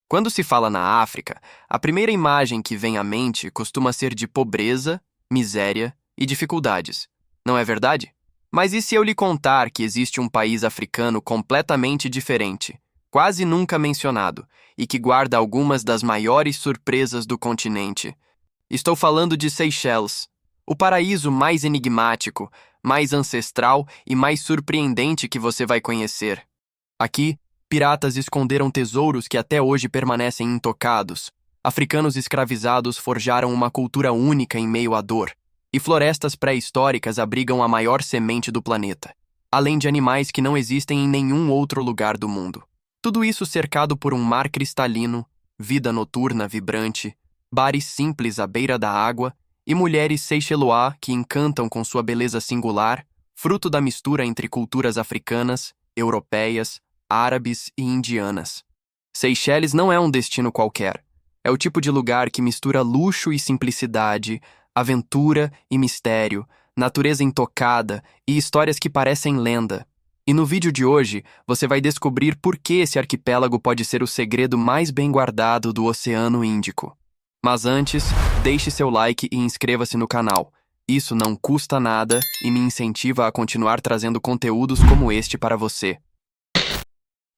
Quando se fala na África, a primeira imagem que vem à mente costuma ser de pobreza, miséria e dificuldades. Não é verdade? Mas e se eu lhe contar que existe um país africano completamente diferente, quase nunca mencionado, e que guarda algumas das maiores surpresas do continente? Estou falando de Seychelles, o paraíso mais enigmático, mais ancestral e mais surpreendente que você vai conhecer. Aqui, piratas esconderam tesouros que até hoje permanecem intocados. Africanos escravizados forjaram uma cultura única em meio à dor. E florestas pré-históricas abrigam a maior semente do planeta, além de animais que não existem em nenhum outro lugar do mundo. Tudo isso cercado por um mar cristalino, vida noturna vibrante, bares simples à beira da água e mulheres seychelois que encantam com sua beleza singular, fruto da mistura entre culturas africanas, europeias, árabes e indianas. Seychelles não é um destino qualquer. É o tipo de lugar que mistura luxo e simplicidade, aventura e mistério, natureza intocada e histórias que parecem lenda. E no vídeo de hoje, você vai descobrir por que esse arquipélago pode ser o segredo mais bem guardado do Oceano Índico. Mas antes, deixe seu like e inscreva-se no canal. Isso não custa nada e me incentiva a continuar trazendo conteúdos como este para você.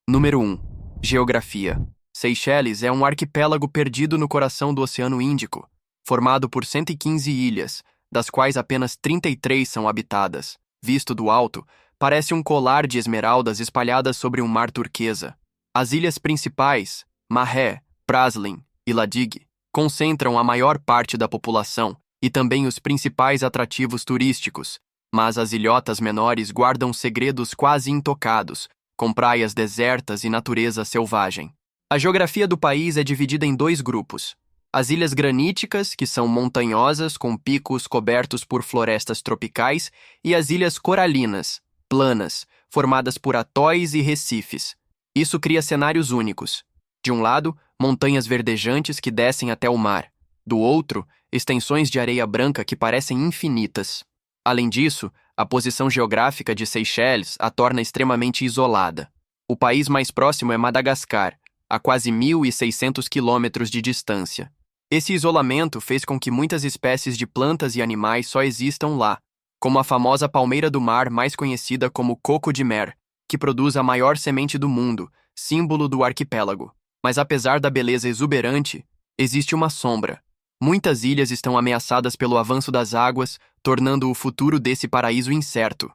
Número 1. Geografia. Seychelles é um arquipélago perdido no coração do Oceano Índico, formado por 115 ilhas, das quais apenas 33 são habitadas. Visto do alto, parece um colar de esmeraldas espalhadas sobre um mar turquesa. As ilhas principais, Mahé, Praslin e Ladig, concentram a maior parte da população e também os principais atrativos turísticos, mas as ilhotas menores guardam segredos quase intocados, com praias desertas e natureza selvagem. A geografia do país é dividida em dois grupos. As ilhas graníticas, que são montanhosas com picos cobertos por florestas tropicais, e as ilhas coralinas, planas, formadas por atóis e recifes. Isso cria cenários únicos. De um lado, montanhas verdejantes que descem até o mar. Do outro, extensões de areia branca que parecem infinitas. Além disso, a posição geográfica de Seychelles a torna extremamente isolada. O país mais próximo é Madagascar, a quase 1.600 quilômetros de distância. Esse isolamento fez com que muitas espécies de plantas e animais só existam lá, como a famosa palmeira do mar mais conhecida como coco de mer, que produz a maior semente do mundo, símbolo do arquipélago. Mas apesar da beleza exuberante, existe uma sombra. Muitas ilhas estão ameaçadas pelo avanço das águas, tornando o futuro desse paraíso incerto.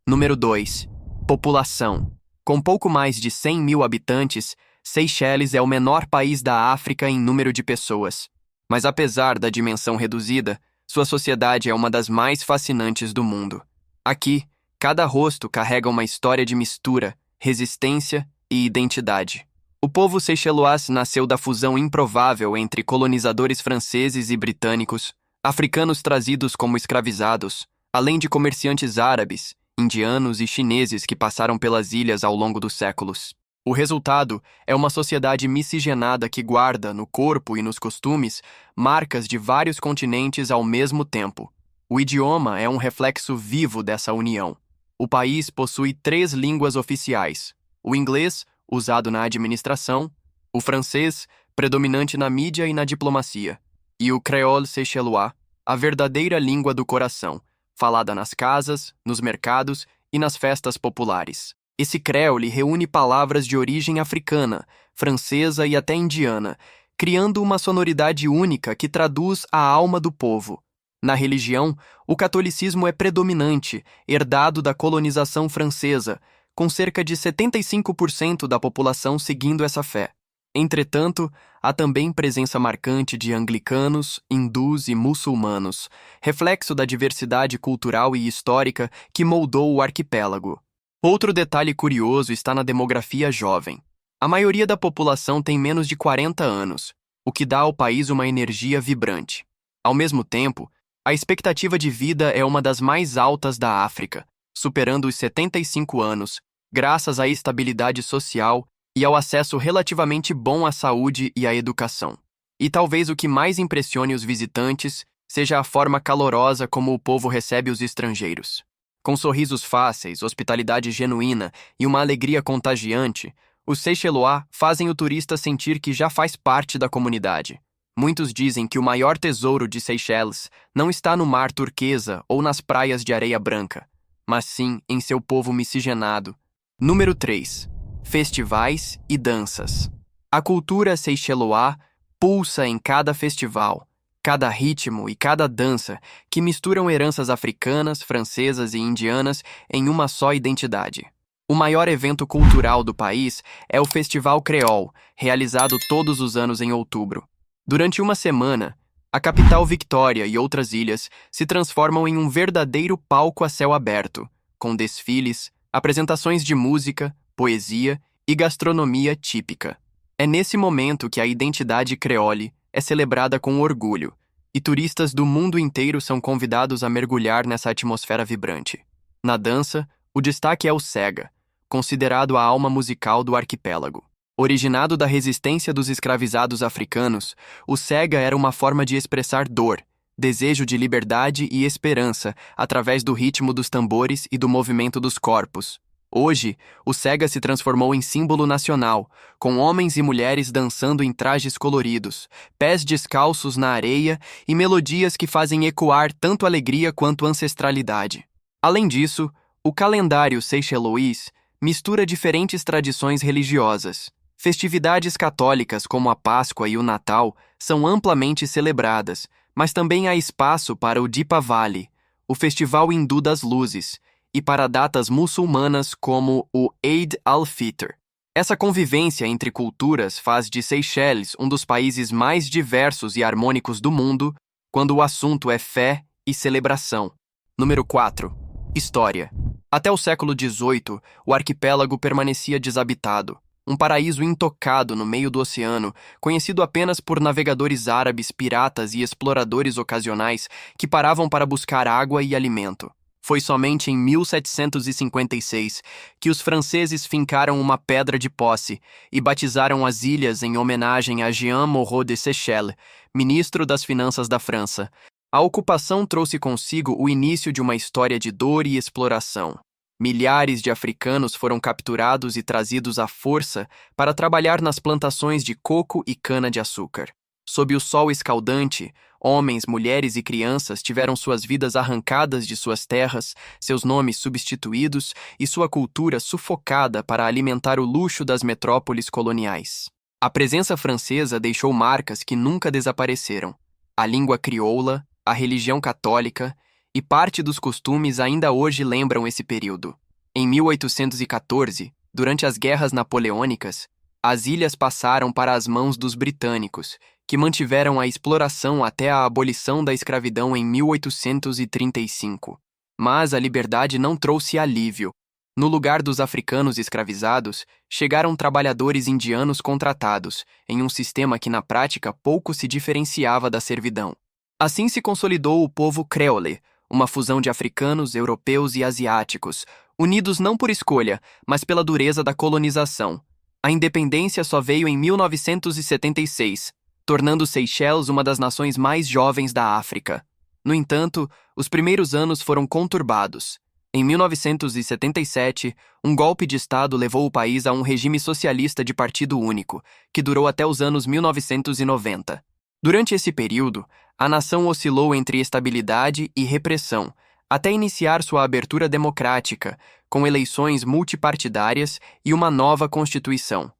Número 2. População. Com pouco mais de 100 mil habitantes, Seychelles é o menor país da África em número de pessoas. Mas apesar da dimensão reduzida, sua sociedade é uma das mais fascinantes do mundo. Aqui, cada rosto carrega uma história de mistura, resistência e identidade. O povo seychelois nasceu da fusão improvável entre colonizadores franceses e britânicos, africanos trazidos como escravizados, além de comerciantes árabes, indianos e chineses que passaram pelas ilhas ao longo dos séculos. O resultado é uma sociedade miscigenada que guarda, no corpo e nos costumes, marcas de vários continentes ao mesmo tempo. O idioma é um reflexo vivo dessa união. O país possui 3 línguas oficiais: o inglês, usado na administração, o francês, predominante na mídia e na diplomacia, e o creole seychelois, a verdadeira língua do coração, falada nas casas, nos mercados e nas festas populares. Esse creole reúne palavras de origem africana, francesa e até indiana, criando uma sonoridade única que traduz a alma do povo. Na religião, o catolicismo é predominante, herdado da colonização francesa, com cerca de 75% da população seguindo essa fé. Entretanto, há também presença marcante de anglicanos, hindus e muçulmanos, reflexo da diversidade cultural e histórica que moldou o arquipélago. Outro detalhe curioso está na demografia jovem. A maioria da população tem menos de 40 anos, o que dá ao país uma energia vibrante. Ao mesmo tempo, a expectativa de vida é uma das mais altas da África, superando os 75 anos, graças à estabilidade social e ao acesso relativamente bom à saúde e à educação. E talvez o que mais impressione os visitantes seja a forma calorosa como o povo recebe os estrangeiros. Com sorrisos fáceis, hospitalidade genuína e uma alegria contagiante, Os Seychellois fazem o turista sentir que já faz parte da comunidade. Muitos dizem que o maior tesouro de Seychelles não está no mar turquesa ou nas praias de areia branca, mas sim em seu povo miscigenado. Número 3. Festivais e danças. A cultura Seychellois pulsa em cada festival, cada ritmo e cada dança que misturam heranças africanas, francesas e indianas em uma só identidade. O maior evento cultural do país é o Festival Creole, realizado todos os anos em outubro. Durante uma semana, a capital Victoria e outras ilhas se transformam em um verdadeiro palco a céu aberto, com desfiles, apresentações de música, poesia e gastronomia típica. É nesse momento que a identidade creole é celebrada com orgulho, e turistas do mundo inteiro são convidados a mergulhar nessa atmosfera vibrante. Na dança, o destaque é o Sega, considerado a alma musical do arquipélago. Originado da resistência dos escravizados africanos, o Sega era uma forma de expressar dor, desejo de liberdade e esperança através do ritmo dos tambores e do movimento dos corpos. Hoje, o Sega se transformou em símbolo nacional, com homens e mulheres dançando em trajes coloridos, pés descalços na areia e melodias que fazem ecoar tanto alegria quanto ancestralidade. Além disso, o calendário Seychellois mistura diferentes tradições religiosas. Festividades católicas como a Páscoa e o Natal são amplamente celebradas, mas também há espaço para o Deepavali, o Festival Hindu das Luzes, e para datas muçulmanas como o Eid al-Fitr. Essa convivência entre culturas faz de Seychelles um dos países mais diversos e harmônicos do mundo quando o assunto é fé e celebração. Número 4. História. Até o século XVIII, o arquipélago permanecia desabitado, um paraíso intocado no meio do oceano, conhecido apenas por navegadores árabes, piratas e exploradores ocasionais que paravam para buscar água e alimento. Foi somente em 1756 que os franceses fincaram uma pedra de posse e batizaram as ilhas em homenagem a Jean Moreau de Seychelles, ministro das Finanças da França. A ocupação trouxe consigo o início de uma história de dor e exploração. Milhares de africanos foram capturados e trazidos à força para trabalhar nas plantações de coco e cana-de-açúcar. Sob o sol escaldante, homens, mulheres e crianças tiveram suas vidas arrancadas de suas terras, seus nomes substituídos e sua cultura sufocada para alimentar o luxo das metrópoles coloniais. A presença francesa deixou marcas que nunca desapareceram. A língua crioula, a religião católica e parte dos costumes ainda hoje lembram esse período. Em 1814, durante as guerras napoleônicas, as ilhas passaram para as mãos dos britânicos, que mantiveram a exploração até a abolição da escravidão em 1835. Mas a liberdade não trouxe alívio. No lugar dos africanos escravizados, chegaram trabalhadores indianos contratados, em um sistema que na prática pouco se diferenciava da servidão. Assim se consolidou o povo creole, uma fusão de africanos, europeus e asiáticos, unidos não por escolha, mas pela dureza da colonização. A independência só veio em 1976, tornando Seychelles uma das nações mais jovens da África. No entanto, os primeiros anos foram conturbados. Em 1977, um golpe de Estado levou o país a um regime socialista de partido único, que durou até os anos 1990. Durante esse período, a nação oscilou entre estabilidade e repressão, até iniciar sua abertura democrática, com eleições multipartidárias e uma nova Constituição.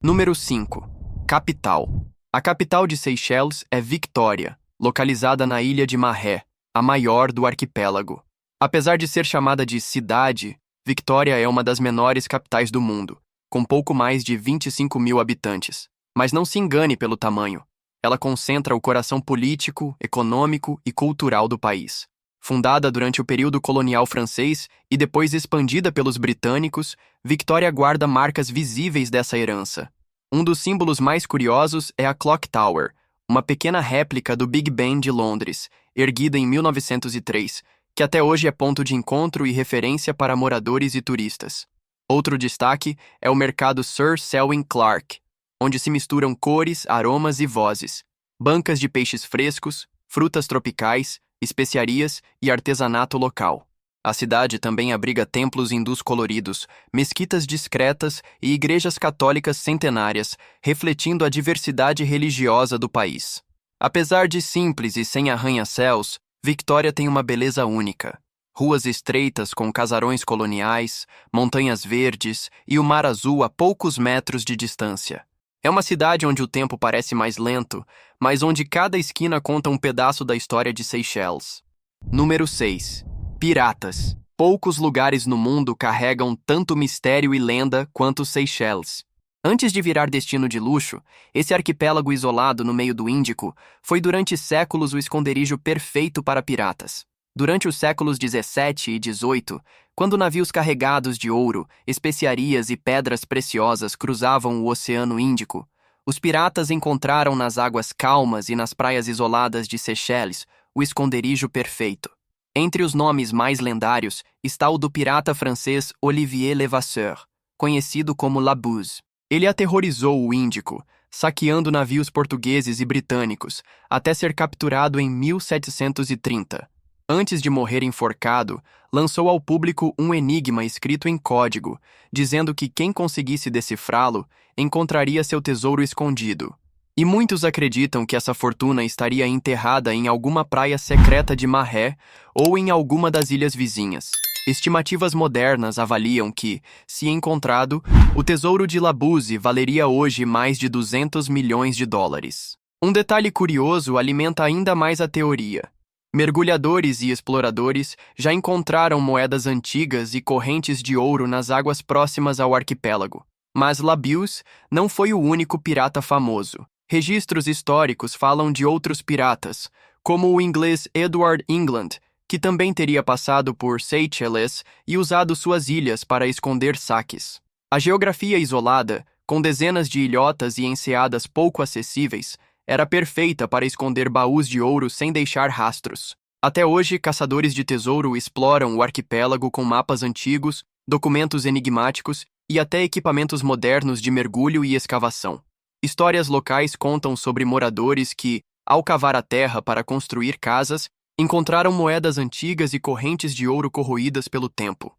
Número 5. Capital. A capital de Seychelles é Victoria, localizada na ilha de Mahé, a maior do arquipélago. Apesar de ser chamada de cidade, Victoria é uma das menores capitais do mundo, com pouco mais de 25 mil habitantes. Mas não se engane pelo tamanho. Ela concentra o coração político, econômico e cultural do país. Fundada durante o período colonial francês e depois expandida pelos britânicos, Victoria guarda marcas visíveis dessa herança. Um dos símbolos mais curiosos é a Clock Tower, uma pequena réplica do Big Ben de Londres, erguida em 1903, que até hoje é ponto de encontro e referência para moradores e turistas. Outro destaque é o mercado Sir Selwyn Clarke, onde se misturam cores, aromas e vozes, bancas de peixes frescos, frutas tropicais, especiarias e artesanato local. A cidade também abriga templos hindus coloridos, mesquitas discretas e igrejas católicas centenárias, refletindo a diversidade religiosa do país. Apesar de simples e sem arranha-céus, Victoria tem uma beleza única. Ruas estreitas com casarões coloniais, montanhas verdes e o mar azul a poucos metros de distância. É uma cidade onde o tempo parece mais lento, mas onde cada esquina conta um pedaço da história de Seychelles. Número 6. Piratas. Poucos lugares no mundo carregam tanto mistério e lenda quanto Seychelles. Antes de virar destino de luxo, esse arquipélago isolado no meio do Índico foi durante séculos o esconderijo perfeito para piratas. Durante os séculos 17 e 18, quando navios carregados de ouro, especiarias e pedras preciosas cruzavam o Oceano Índico, os piratas encontraram nas águas calmas e nas praias isoladas de Seychelles o esconderijo perfeito. Entre os nomes mais lendários está o do pirata francês Olivier Levasseur, conhecido como Labuse. Ele aterrorizou o Índico, saqueando navios portugueses e britânicos, até ser capturado em 1730. Antes de morrer enforcado, lançou ao público um enigma escrito em código, dizendo que quem conseguisse decifrá-lo encontraria seu tesouro escondido. E muitos acreditam que essa fortuna estaria enterrada em alguma praia secreta de Mahé ou em alguma das ilhas vizinhas. Estimativas modernas avaliam que, se encontrado, o tesouro de Labuse valeria hoje mais de 200 milhões de dólares. Um detalhe curioso alimenta ainda mais a teoria. Mergulhadores e exploradores já encontraram moedas antigas e correntes de ouro nas águas próximas ao arquipélago. Mas Labuse não foi o único pirata famoso. Registros históricos falam de outros piratas, como o inglês Edward England, que também teria passado por Seychelles e usado suas ilhas para esconder saques. A geografia isolada, com dezenas de ilhotas e enseadas pouco acessíveis, era perfeita para esconder baús de ouro sem deixar rastros. Até hoje, caçadores de tesouro exploram o arquipélago com mapas antigos, documentos enigmáticos e até equipamentos modernos de mergulho e escavação. Histórias locais contam sobre moradores que, ao cavar a terra para construir casas, encontraram moedas antigas e correntes de ouro corroídas pelo tempo.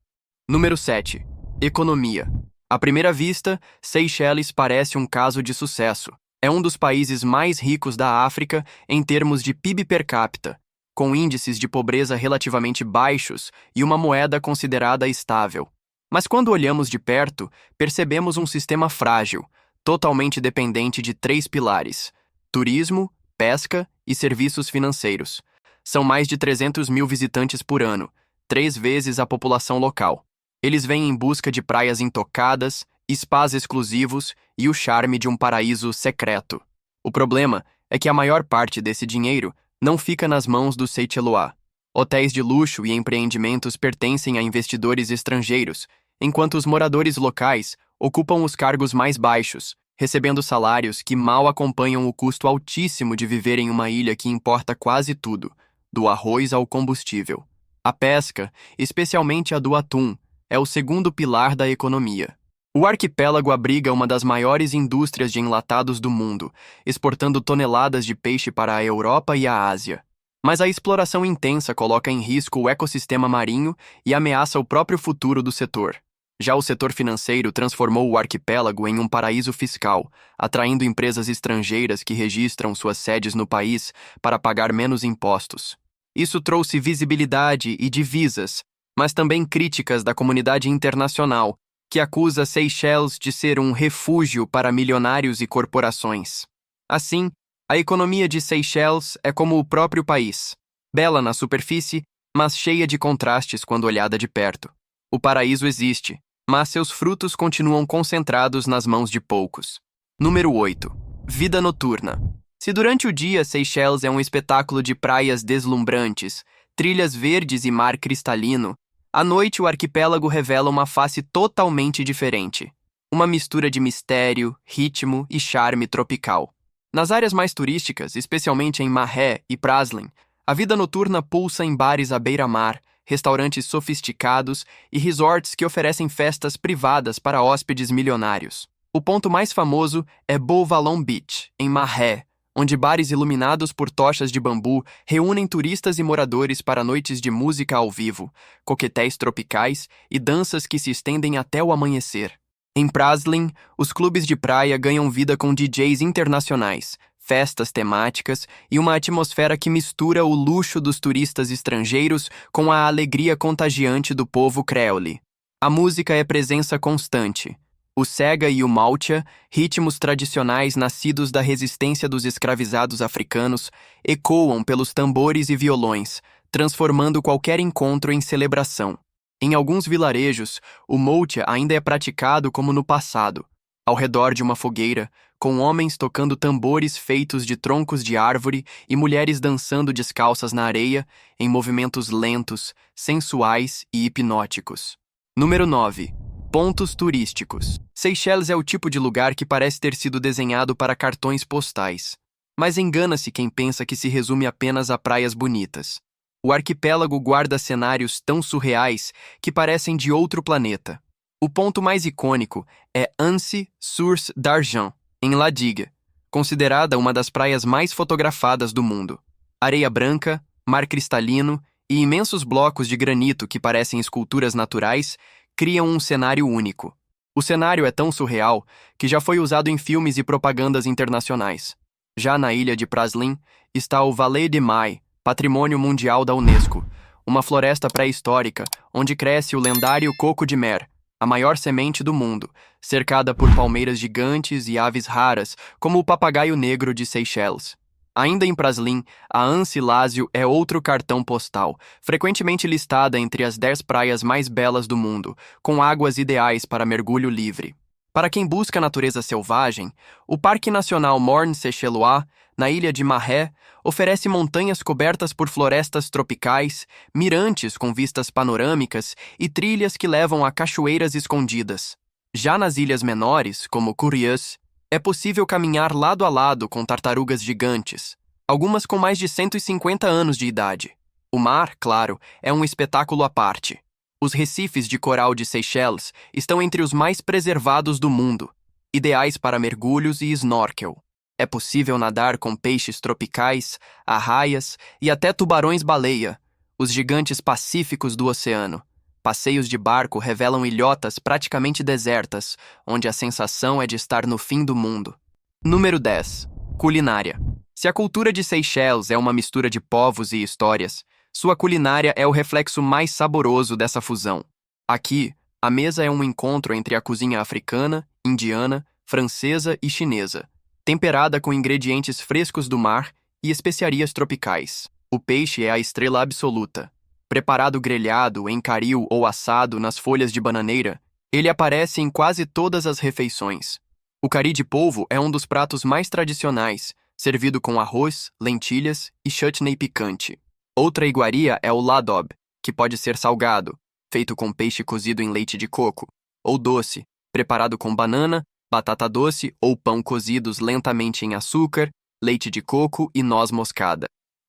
Número 7. Economia. À primeira vista, Seychelles parece um caso de sucesso. É um dos países mais ricos da África em termos de PIB per capita, com índices de pobreza relativamente baixos e uma moeda considerada estável. Mas quando olhamos de perto, percebemos um sistema frágil, totalmente dependente de 3 pilares: turismo, pesca e serviços financeiros. São mais de 300 mil visitantes por ano, 3 vezes a população local. Eles vêm em busca de praias intocadas, spas exclusivos e o charme de um paraíso secreto. O problema é que a maior parte desse dinheiro não fica nas mãos dos Seychellois. Hotéis de luxo e empreendimentos pertencem a investidores estrangeiros, enquanto os moradores locais ocupam os cargos mais baixos, recebendo salários que mal acompanham o custo altíssimo de viver em uma ilha que importa quase tudo, do arroz ao combustível. A pesca, especialmente a do atum, é o segundo pilar da economia. O arquipélago abriga uma das maiores indústrias de enlatados do mundo, exportando toneladas de peixe para a Europa e a Ásia. Mas a exploração intensa coloca em risco o ecossistema marinho e ameaça o próprio futuro do setor. Já o setor financeiro transformou o arquipélago em um paraíso fiscal, atraindo empresas estrangeiras que registram suas sedes no país para pagar menos impostos. Isso trouxe visibilidade e divisas, mas também críticas da comunidade internacional, que acusa Seychelles de ser um refúgio para milionários e corporações. Assim, a economia de Seychelles é como o próprio país, bela na superfície, mas cheia de contrastes quando olhada de perto. O paraíso existe, mas seus frutos continuam concentrados nas mãos de poucos. Número 8. Vida noturna. Se durante o dia Seychelles é um espetáculo de praias deslumbrantes, trilhas verdes e mar cristalino, à noite o arquipélago revela uma face totalmente diferente. Uma mistura de mistério, ritmo e charme tropical. Nas áreas mais turísticas, especialmente em Mahé e Praslin, a vida noturna pulsa em bares à beira-mar, restaurantes sofisticados e resorts que oferecem festas privadas para hóspedes milionários. O ponto mais famoso é Beau Vallon Beach, em Mahé, onde bares iluminados por tochas de bambu reúnem turistas e moradores para noites de música ao vivo, coquetéis tropicais e danças que se estendem até o amanhecer. Em Praslin, os clubes de praia ganham vida com DJs internacionais, festas temáticas e uma atmosfera que mistura o luxo dos turistas estrangeiros com a alegria contagiante do povo creole. A música é presença constante. O sega e o maltia, ritmos tradicionais nascidos da resistência dos escravizados africanos, ecoam pelos tambores e violões, transformando qualquer encontro em celebração. Em alguns vilarejos, o maltia ainda é praticado como no passado, ao redor de uma fogueira, com homens tocando tambores feitos de troncos de árvore e mulheres dançando descalças na areia, em movimentos lentos, sensuais e hipnóticos. Número 9. Pontos turísticos. Seychelles é o tipo de lugar que parece ter sido desenhado para cartões postais. Mas engana-se quem pensa que se resume apenas a praias bonitas. O arquipélago guarda cenários tão surreais que parecem de outro planeta. O ponto mais icônico é Annecy-Source d'Argent, em La Digue, considerada uma das praias mais fotografadas do mundo. Areia branca, mar cristalino e imensos blocos de granito que parecem esculturas naturais criam um cenário único. O cenário é tão surreal que já foi usado em filmes e propagandas internacionais. Já na ilha de Praslin está o Vallée de Mai, Patrimônio Mundial da Unesco, uma floresta pré-histórica onde cresce o lendário coco de mer, a maior semente do mundo, cercada por palmeiras gigantes e aves raras, como o papagaio negro de Seychelles. Ainda em Praslin, a Anse Lázio é outro cartão postal, frequentemente listada entre as 10 praias mais belas do mundo, com águas ideais para mergulho livre. Para quem busca natureza selvagem, o Parque Nacional Morne-Seychellois, na ilha de Mahé, oferece montanhas cobertas por florestas tropicais, mirantes com vistas panorâmicas e trilhas que levam a cachoeiras escondidas. Já nas ilhas menores, como Curieux, é possível caminhar lado a lado com tartarugas gigantes, algumas com mais de 150 anos de idade. O mar, claro, é um espetáculo à parte. Os recifes de coral de Seychelles estão entre os mais preservados do mundo, ideais para mergulhos e snorkel. É possível nadar com peixes tropicais, arraias e até tubarões-baleia, os gigantes pacíficos do oceano. Passeios de barco revelam ilhotas praticamente desertas, onde a sensação é de estar no fim do mundo. Número 10. Culinária. Se a cultura de Seychelles é uma mistura de povos e histórias, sua culinária é o reflexo mais saboroso dessa fusão. Aqui, a mesa é um encontro entre a cozinha africana, indiana, francesa e chinesa, temperada com ingredientes frescos do mar e especiarias tropicais. O peixe é a estrela absoluta. Preparado grelhado, em caril ou assado nas folhas de bananeira, ele aparece em quase todas as refeições. O cari de polvo é um dos pratos mais tradicionais, servido com arroz, lentilhas e chutney picante. Outra iguaria é o ladob, que pode ser salgado, feito com peixe cozido em leite de coco, ou doce, preparado com banana, batata doce ou pão cozidos lentamente em açúcar, leite de coco e noz moscada.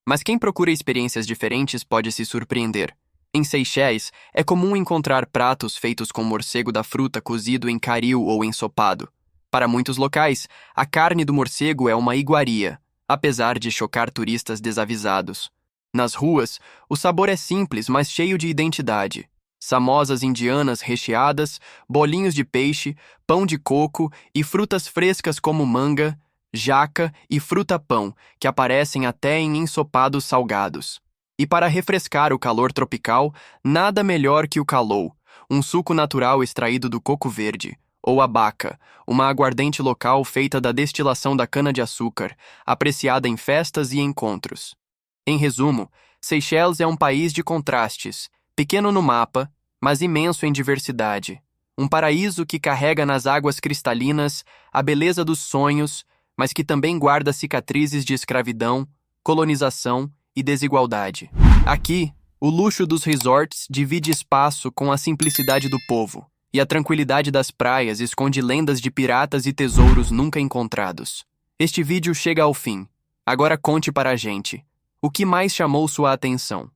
Mas quem procura experiências diferentes pode se surpreender. Em Seychelles, é comum encontrar pratos feitos com morcego da fruta cozido em caril ou ensopado. Para muitos locais, a carne do morcego é uma iguaria, apesar de chocar turistas desavisados. Nas ruas, o sabor é simples, mas cheio de identidade. Samosas indianas recheadas, bolinhos de peixe, pão de coco e frutas frescas como manga, jaca e fruta-pão, que aparecem até em ensopados salgados. E para refrescar o calor tropical, nada melhor que o calou, um suco natural extraído do coco verde, ou abaca, uma aguardente local feita da destilação da cana-de-açúcar, apreciada em festas e encontros. Em resumo, Seychelles é um país de contrastes, pequeno no mapa, mas imenso em diversidade. Um paraíso que carrega nas águas cristalinas a beleza dos sonhos, mas que também guarda cicatrizes de escravidão, colonização e desigualdade. Aqui, o luxo dos resorts divide espaço com a simplicidade do povo, e a tranquilidade das praias esconde lendas de piratas e tesouros nunca encontrados. Este vídeo chega ao fim. Agora conte para a gente. O que mais chamou sua atenção?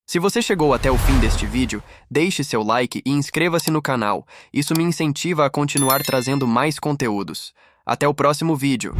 Se você chegou até o fim deste vídeo, deixe seu like e inscreva-se no canal. Isso me incentiva a continuar trazendo mais conteúdos. Até o próximo vídeo.